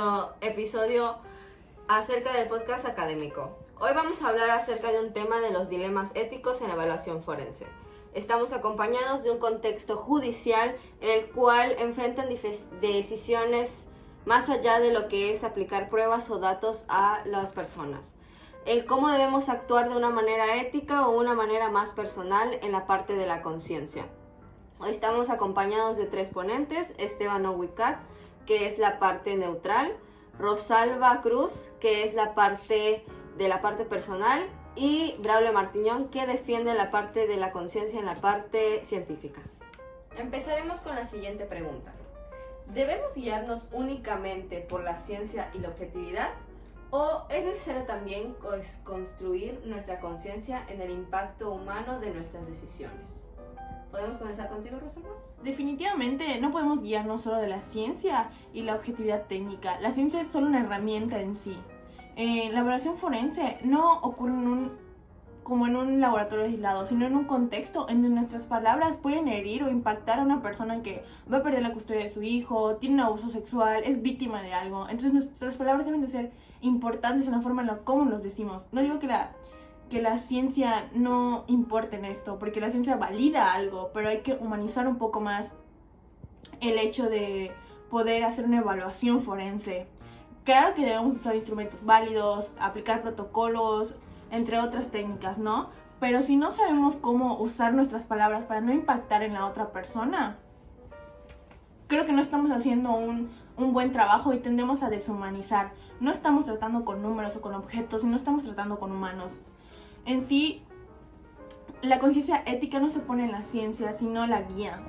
nuestro episodio acerca del podcast académico. Hoy vamos a hablar acerca de un tema de los dilemas éticos en la evaluación forense. Estamos acompañados de un contexto judicial en el cual enfrentan decisiones más allá de lo que es aplicar pruebas o datos a las personas. El cómo debemos actuar de una manera ética o una manera más personal en la parte de la conciencia. Hoy estamos acompañados de 3 ponentes: Esteban Owicat, que es la parte neutral; Rosalba Cruz, que es la parte personal; y Braulio Martiñón, que defiende la parte de la conciencia en la parte científica. Empezaremos con la siguiente pregunta. ¿Debemos guiarnos únicamente por la ciencia y la objetividad? ¿O es necesario también construir nuestra conciencia en el impacto humano de nuestras decisiones? ¿Podemos comenzar contigo, Rosalba? Definitivamente no podemos guiarnos solo de la ciencia y la objetividad técnica. La ciencia es solo una herramienta en sí. La evaluación forense no ocurre como en un laboratorio aislado, sino en un contexto en donde nuestras palabras pueden herir o impactar a una persona que va a perder la custodia de su hijo, tiene un abuso sexual, es víctima de algo. Entonces nuestras palabras deben de ser importantes en la forma en la cómo los decimos. No digo que la ciencia no importe en esto, porque la ciencia valida algo, pero hay que humanizar un poco más el hecho de poder hacer una evaluación forense. Claro que debemos usar instrumentos válidos, aplicar protocolos, entre otras técnicas, ¿no? Pero si no sabemos cómo usar nuestras palabras para no impactar en la otra persona, creo que no estamos haciendo un buen trabajo y tendemos a deshumanizar. No estamos tratando con números o con objetos, sino estamos tratando con humanos. En sí, la conciencia ética no se pone en la ciencia, sino la guía.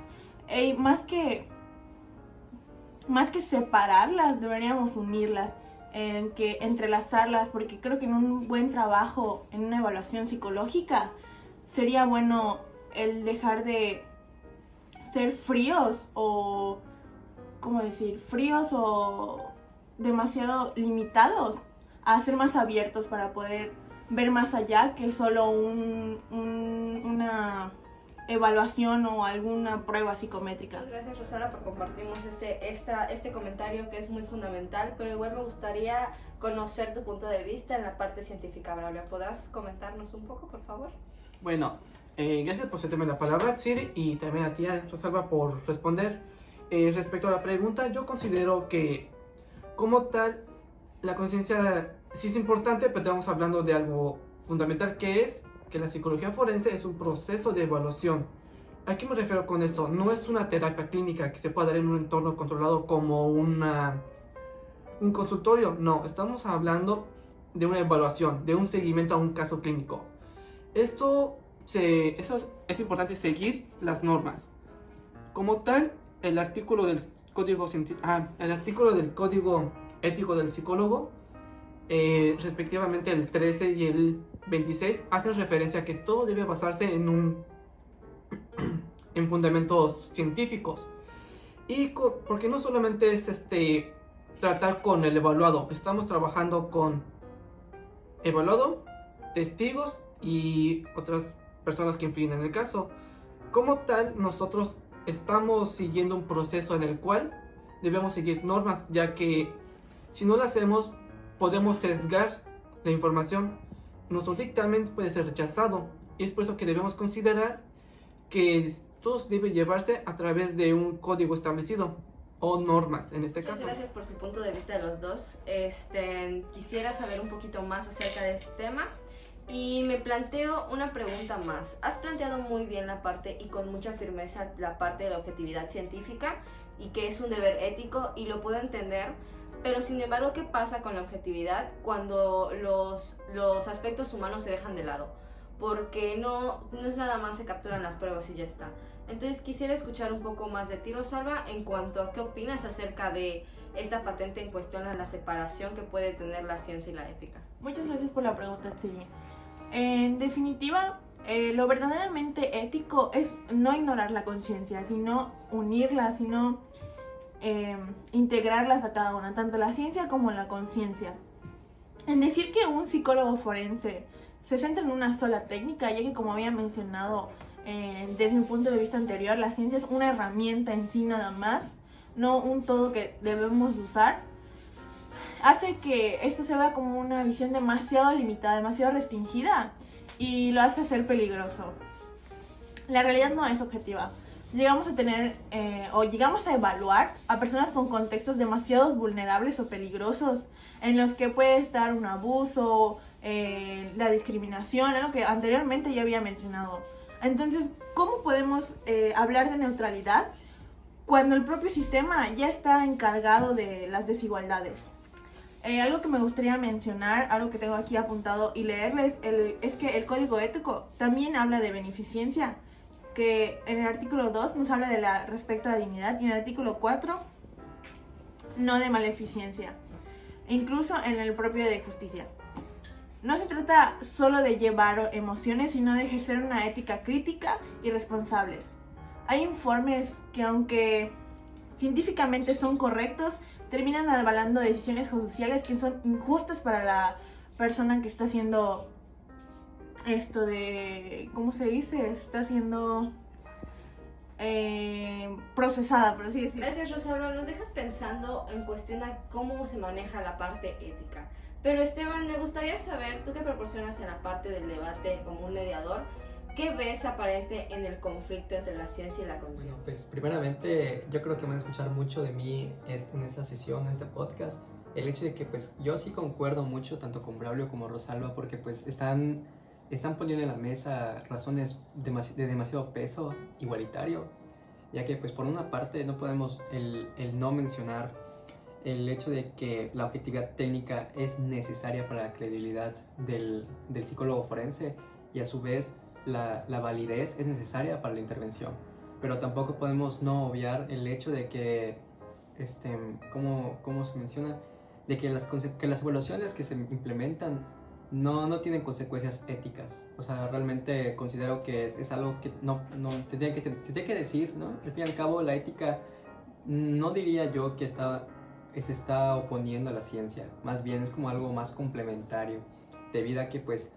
Más que separarlas, deberíamos unirlas, entrelazarlas, porque creo que en un buen trabajo, en una evaluación psicológica, sería bueno el dejar de ser fríos o, ¿cómo decir? Fríos o demasiado limitados, a ser más abiertos para poder ver más allá que solo una evaluación o alguna prueba psicométrica. Muchas gracias, Rosana, por compartirnos este comentario que es muy fundamental, pero igual me gustaría conocer tu punto de vista en la parte científica. Braulio, ¿podrás comentarnos un poco, por favor? Bueno, gracias por cederme la palabra, Tsiri, y también a ti, Rosalba, por responder. Respecto a la pregunta, yo considero que como tal la conciencia sí es importante, pero estamos hablando de algo fundamental, que es que la psicología forense es un proceso de evaluación. ¿A qué me refiero con esto? No es una terapia clínica que se pueda dar en un entorno controlado como un consultorio. No, estamos hablando de una evaluación, de un seguimiento a un caso clínico. Eso es importante, seguir las normas. Como tal, el artículo del código ético del psicólogo, respectivamente el 13 y el 26, hacen referencia a que todo debe basarse en fundamentos científicos. Porque no solamente es tratar con el evaluado, estamos trabajando con evaluado, testigos y otras personas que influyen en el caso. Como tal, nosotros estamos siguiendo un proceso en el cual debemos seguir normas, ya que si no lo hacemos podemos sesgar la información. Nuestro dictamen puede ser rechazado, y es por eso que debemos considerar que todo debe llevarse a través de un código establecido o normas en este caso. Muchas gracias por su punto de vista de los dos. Quisiera saber un poquito más acerca de este tema y me planteo una pregunta más. Has planteado muy bien la parte y con mucha firmeza la parte de la objetividad científica y que es un deber ético, y lo puedo entender. Pero sin embargo, ¿qué pasa con la objetividad cuando los aspectos humanos se dejan de lado? Porque no es nada más se capturan las pruebas y ya está. Entonces quisiera escuchar un poco más de ti, Rosalba, en cuanto a qué opinas acerca de esta patente en cuestión a la separación que puede tener la ciencia y la ética. Muchas gracias por la pregunta, Tsiri. En definitiva, lo verdaderamente ético es no ignorar la conciencia, sino unirla, sino integrarlas a cada una, tanto la ciencia como la conciencia. En decir que un psicólogo forense se centra en una sola técnica, ya que, como había mencionado desde mi punto de vista anterior, la ciencia es una herramienta en sí nada más, no un todo que debemos usar. hace que esto se vea como una visión demasiado limitada, demasiado restringida y lo hace ser peligroso. La realidad no es objetiva. Llegamos a tener o llegamos a evaluar a personas con contextos demasiado vulnerables o peligrosos en los que puede estar un abuso, la discriminación, algo que anteriormente ya había mencionado. Entonces, ¿cómo podemos hablar de neutralidad cuando el propio sistema ya está encargado de las desigualdades? Algo que me gustaría mencionar, algo que tengo aquí apuntado y leerles, es que el código ético también habla de beneficencia, que en el artículo 2 nos habla de respecto a la dignidad y en el artículo 4 no de maleficencia, incluso en el propio de justicia. No se trata solo de llevar emociones, sino de ejercer una ética crítica y responsables. Hay informes que, aunque científicamente son correctos, terminan avalando decisiones judiciales que son injustas para la persona que está haciendo esto de, ¿cómo se dice? Está siendo procesada, por así decirlo. Gracias, Rosalba. Nos dejas pensando en cuestión a cómo se maneja la parte ética. Pero Esteban, me gustaría saber, tú que proporcionas en la parte del debate como un mediador, ¿qué ves aparente en el conflicto entre la ciencia y la conciencia? Bueno, pues primeramente yo creo que van a escuchar mucho de mí en esta sesión, en este podcast. El hecho de que pues yo sí concuerdo mucho tanto con Braulio como Rosalba, porque pues están poniendo en la mesa razones de demasiado peso igualitario, ya que pues por una parte no podemos el no mencionar el hecho de que la objetividad técnica es necesaria para la credibilidad del psicólogo forense, y a su vez la validez es necesaria para la intervención. Pero tampoco podemos no obviar el hecho de que, ¿cómo se menciona? De que las evaluaciones que se implementan no tienen consecuencias éticas. O sea, realmente considero que es algo que no te tiene que decir, ¿no? Al fin y al cabo, la ética no diría yo que se está oponiendo a la ciencia. Más bien es como algo más complementario, debido a que pues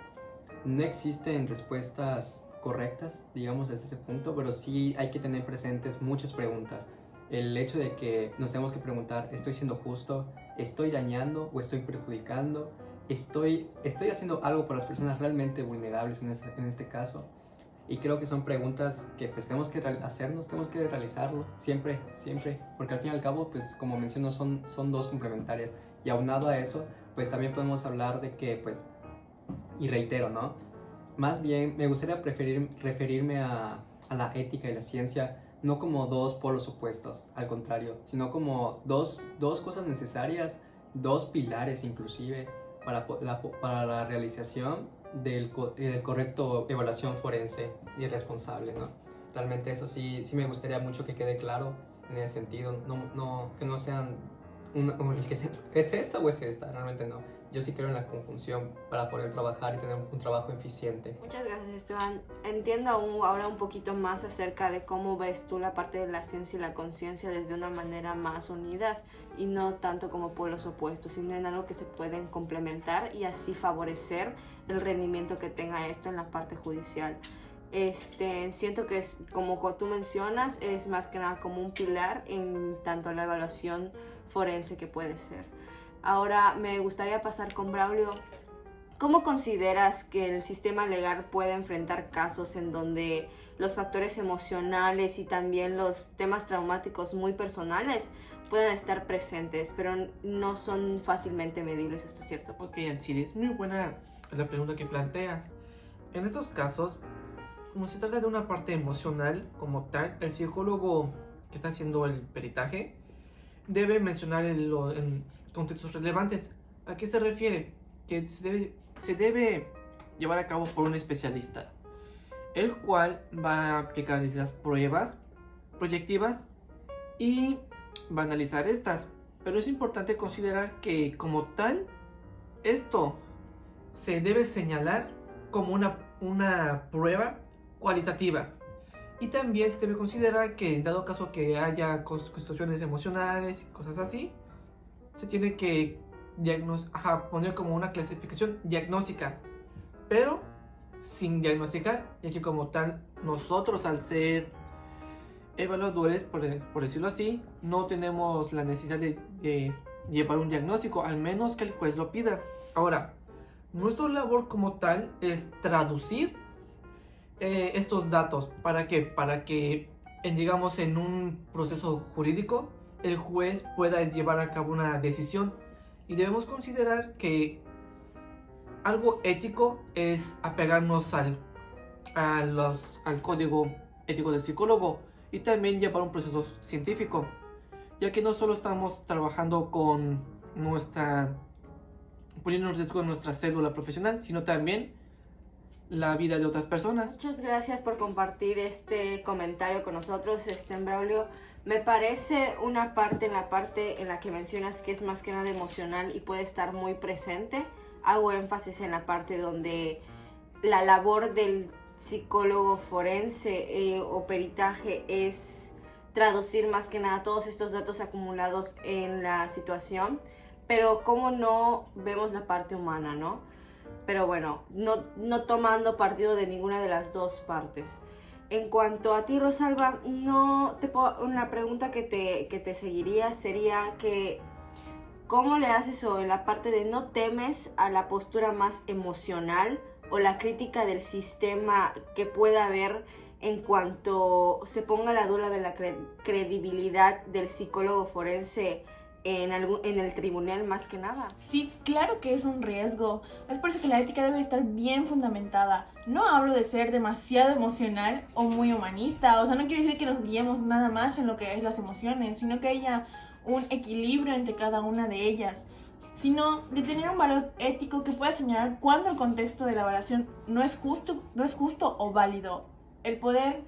no existen respuestas correctas, digamos, desde ese punto, pero sí hay que tener presentes muchas preguntas. El hecho de que nos tenemos que preguntar, ¿estoy siendo justo? ¿Estoy dañando o estoy perjudicando? ¿Estoy haciendo algo para las personas realmente vulnerables en este caso? Y creo que son preguntas que pues tenemos que hacernos, tenemos que realizarlo siempre, porque al fin y al cabo, pues como menciono, son dos complementarias. Y aunado a eso, pues también podemos hablar de que, pues, y reitero, ¿no? Más bien me gustaría referirme a la ética y la ciencia no como dos polos opuestos, al contrario, sino como dos cosas necesarias, dos pilares inclusive para la realización del correcto evaluación forense y responsable, ¿no? Realmente eso sí me gustaría mucho que quede claro en ese sentido, que no sean ¿es esta o es esta? Realmente no. Yo sí creo en la conjunción para poder trabajar y tener un trabajo eficiente. Muchas gracias, Esteban. Entiendo ahora un poquito más acerca de cómo ves tú la parte de la ciencia y la conciencia desde una manera más unidas y no tanto como polos opuestos, sino en algo que se pueden complementar y así favorecer el rendimiento que tenga esto en la parte judicial. Siento que es, como tú mencionas, es más que nada como un pilar en tanto la evaluación forense que puede ser. Ahora me gustaría pasar con Braulio. ¿Cómo consideras que el sistema legal puede enfrentar casos en donde los factores emocionales y también los temas traumáticos muy personales pueden estar presentes, pero no son fácilmente medibles hasta cierto punto? Ok, Anchiri, es muy buena la pregunta que planteas. En estos casos, como se trata de una parte emocional como tal, el psicólogo que está haciendo el peritaje debe mencionar en contextos relevantes. ¿A qué se refiere? Que se debe llevar a cabo por un especialista, el cual va a aplicar las pruebas proyectivas y va a analizar estas. Pero es importante considerar que como tal, esto se debe señalar como una prueba cualitativa. Y también se debe considerar que en dado caso que haya cuestiones emocionales y cosas así, se tiene que poner como una clasificación diagnóstica, pero sin diagnosticar, ya que como tal nosotros, al ser evaluadores, por decirlo así, no tenemos la necesidad de llevar un diagnóstico, al menos que el juez lo pida. Ahora, nuestra labor como tal es traducir estos datos. ¿Para qué? Para que, digamos, en un proceso jurídico, el juez pueda llevar a cabo una decisión. Y debemos considerar que algo ético es apegarnos al código ético del psicólogo y también llevar un proceso científico, ya que no solo estamos trabajando con poniendo en riesgo nuestra cédula profesional, sino también la vida de otras personas. Muchas gracias por compartir este comentario con nosotros, Braulio. Me parece una parte en la que mencionas que es más que nada emocional y puede estar muy presente. Hago énfasis en la parte donde la labor del psicólogo forense o peritaje es traducir más que nada todos estos datos acumulados en la situación, pero cómo no vemos la parte humana, ¿no? Pero bueno, no tomando partido de ninguna de las dos partes. En cuanto a ti, Rosalba, una pregunta que te seguiría sería que ¿cómo le haces o en la parte de no temes a la postura más emocional o la crítica del sistema que pueda haber en cuanto se ponga la duda de la credibilidad del psicólogo forense en el tribunal más que nada? Sí, claro que es un riesgo. Es por eso que la ética debe estar bien fundamentada. No hablo de ser demasiado emocional o muy humanista. O sea, no quiero decir que nos guiemos nada más en lo que es las emociones, sino que haya un equilibrio entre cada una de ellas, sino de tener un valor ético que pueda señalar cuándo el contexto de la evaluación no es justo o válido. El poder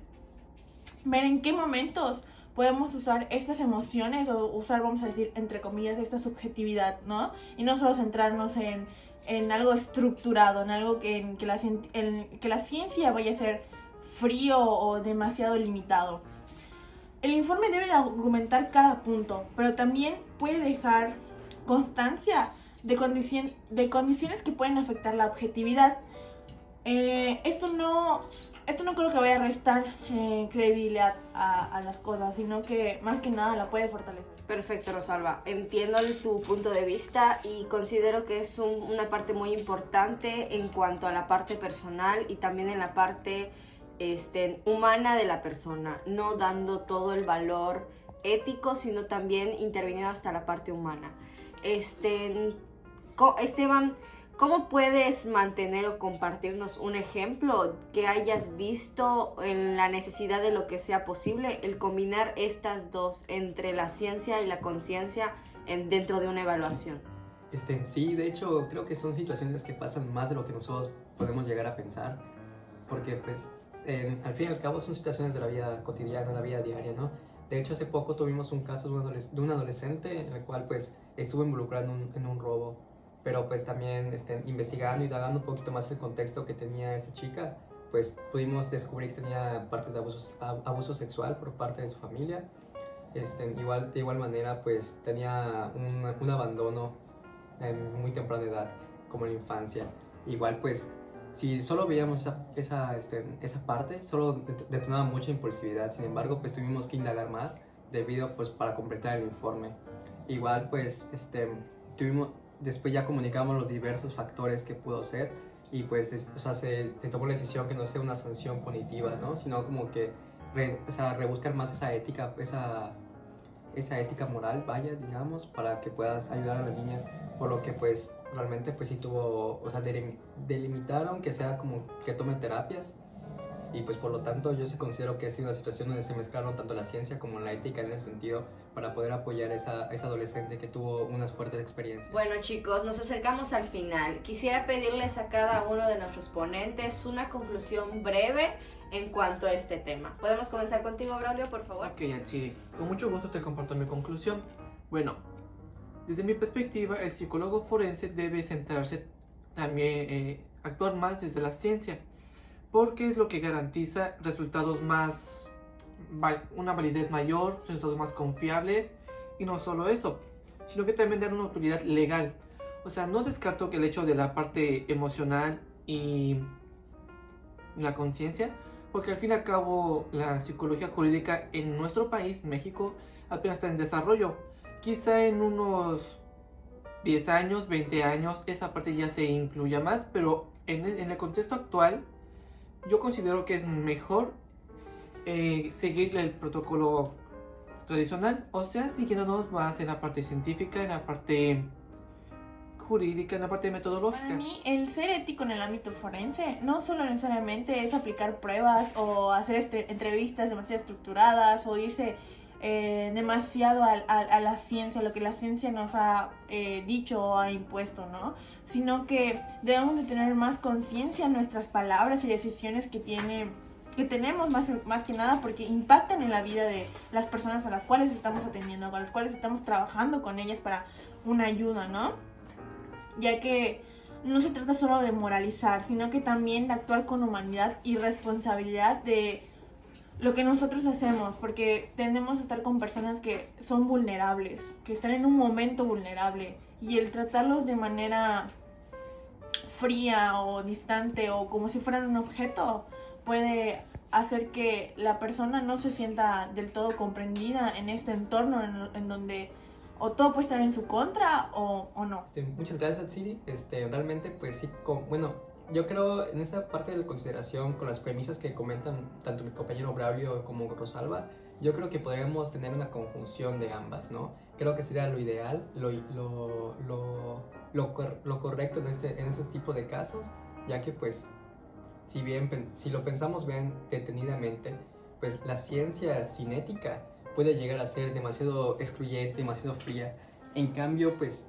ver en qué momentos podemos usar estas emociones o usar, vamos a decir, entre comillas, esta subjetividad, ¿no? Y no solo centrarnos en algo estructurado, en algo que la ciencia vaya a ser frío o demasiado limitado. El informe debe de argumentar cada punto, pero también puede dejar constancia de condiciones que pueden afectar la objetividad. Esto no creo que vaya a restar credibilidad a las cosas, sino que más que nada la puede fortalecer. Perfecto, Rosalba. Entiendo tu punto de vista y considero que es una parte muy importante en cuanto a la parte personal y también en la parte humana de la persona, no dando todo el valor ético, sino también interviniendo hasta la parte humana. Esteban, ¿cómo puedes mantener o compartirnos un ejemplo que hayas visto en la necesidad de lo que sea posible, el combinar estas dos entre la ciencia y la conciencia dentro de una evaluación? Sí, de hecho, creo que son situaciones que pasan más de lo que nosotros podemos llegar a pensar, porque pues al fin y al cabo son situaciones de la vida cotidiana, la vida diaria, ¿no? De hecho, hace poco tuvimos un caso de un adolescente en el cual pues estuvo involucrado en un robo, pero pues también investigando y dando un poquito más el contexto que tenía esta chica, pues pudimos descubrir que tenía partes de abuso sexual por parte de su familia. De igual manera pues tenía un abandono en muy temprana edad, como en la infancia. Igual pues si solo veíamos esa parte, solo detonaba mucha impulsividad. Sin embargo, pues tuvimos que indagar más debido pues para completar el informe. Igual pues después ya comunicamos los diversos factores que pudo ser y pues se tomó la decisión que no sea una sanción punitiva, ¿no? Sino como que rebuscar más esa ética moral, vaya, digamos, para que puedas ayudar a la niña, por lo que pues realmente pues sí tuvo, delimitaron que sea como que tome terapias y pues por lo tanto yo sí considero que ha sido una situación donde se mezclaron tanto la ciencia como la ética en ese sentido para poder apoyar a esa adolescente que tuvo unas fuertes experiencias. Bueno chicos, nos acercamos al final. Quisiera pedirles a cada uno de nuestros ponentes una conclusión breve en cuanto a este tema. ¿Podemos comenzar contigo, Braulio, por favor? Ok, sí, con mucho gusto te comparto mi conclusión. Bueno, desde mi perspectiva, el psicólogo forense debe centrarse también, actuar más desde la ciencia, porque es lo que garantiza resultados una validez mayor, resultados más confiables, y no solo eso, sino que también dan una autoridad legal. O sea, no descarto que el hecho de la parte emocional y la conciencia, porque al fin y al cabo la psicología jurídica en nuestro país, México, apenas está en desarrollo. Quizá en unos 10 años, 20 años, esa parte ya se incluya más, pero en el contexto actual yo considero que es mejor seguir el protocolo tradicional, o sea, siguiéndonos más en la parte científica, en la parte jurídica, en la parte metodológica. Para mí, el ser ético en el ámbito forense no solo necesariamente es aplicar pruebas o hacer entrevistas demasiado estructuradas o irse demasiado a la ciencia, lo que la ciencia nos ha dicho o ha impuesto, ¿no? Sino que debemos de tener más conciencia en nuestras palabras y decisiones que tenemos más que nada, porque impactan en la vida de las personas a las cuales estamos atendiendo, con las cuales estamos trabajando con ellas para una ayuda, ¿no? Ya que no se trata solo de moralizar, sino que también de actuar con humanidad y responsabilidad de lo que nosotros hacemos, porque tendemos a estar con personas que son vulnerables, que están en un momento vulnerable, y el tratarlos de manera fría o distante o como si fueran un objeto puede hacer que la persona no se sienta del todo comprendida en este entorno en donde o todo puede estar en su contra o no. Muchas gracias, Atsiri. Realmente, pues sí, bueno, yo creo en esta parte de la consideración con las premisas que comentan tanto mi compañero Braulio como Rosalba, yo creo que podríamos tener una conjunción de ambas, ¿no? Creo que sería lo ideal, lo correcto en ese tipo de casos, ya que pues si lo pensamos bien detenidamente, pues la ciencia cinética puede llegar a ser demasiado excluyente, demasiado fría. En cambio, pues,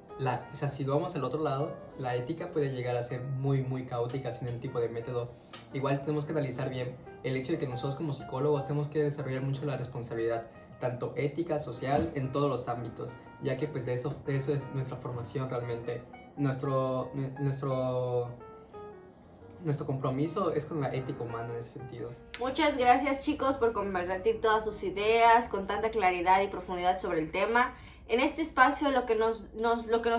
si vamos al otro lado, la ética puede llegar a ser muy, muy caótica sin el tipo de método. Igual tenemos que analizar bien el hecho de que nosotros como psicólogos tenemos que desarrollar mucho la responsabilidad, tanto ética, social, en todos los ámbitos, ya que pues de eso es nuestra formación realmente. Nuestro compromiso es con la ética humana en ese sentido. Muchas gracias, chicos, por compartir todas sus ideas con tanta claridad y profundidad sobre el tema. En este espacio lo que nos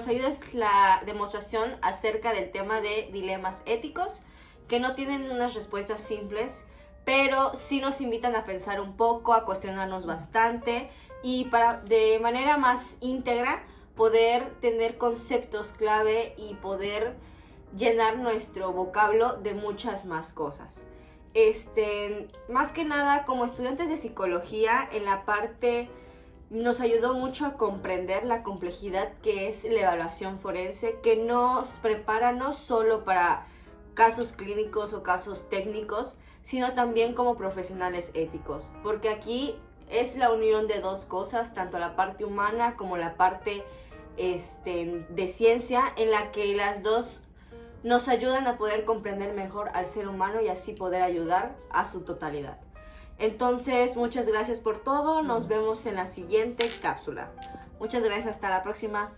ayuda es la demostración acerca del tema de dilemas éticos, que no tienen unas respuestas simples, pero sí nos invitan a pensar un poco, a cuestionarnos bastante y para de manera más íntegra poder tener conceptos clave y poder llenar nuestro vocablo de muchas más cosas. Más que nada, como estudiantes de psicología, en la parte nos ayudó mucho a comprender la complejidad que es la evaluación forense, que nos prepara no solo para casos clínicos o casos técnicos, sino también como profesionales éticos, porque aquí es la unión de dos cosas, tanto la parte humana como la parte de ciencia, en la que las dos nos ayudan a poder comprender mejor al ser humano y así poder ayudar a su totalidad. Entonces, muchas gracias por todo. Nos vemos en la siguiente cápsula. Muchas gracias. Hasta la próxima.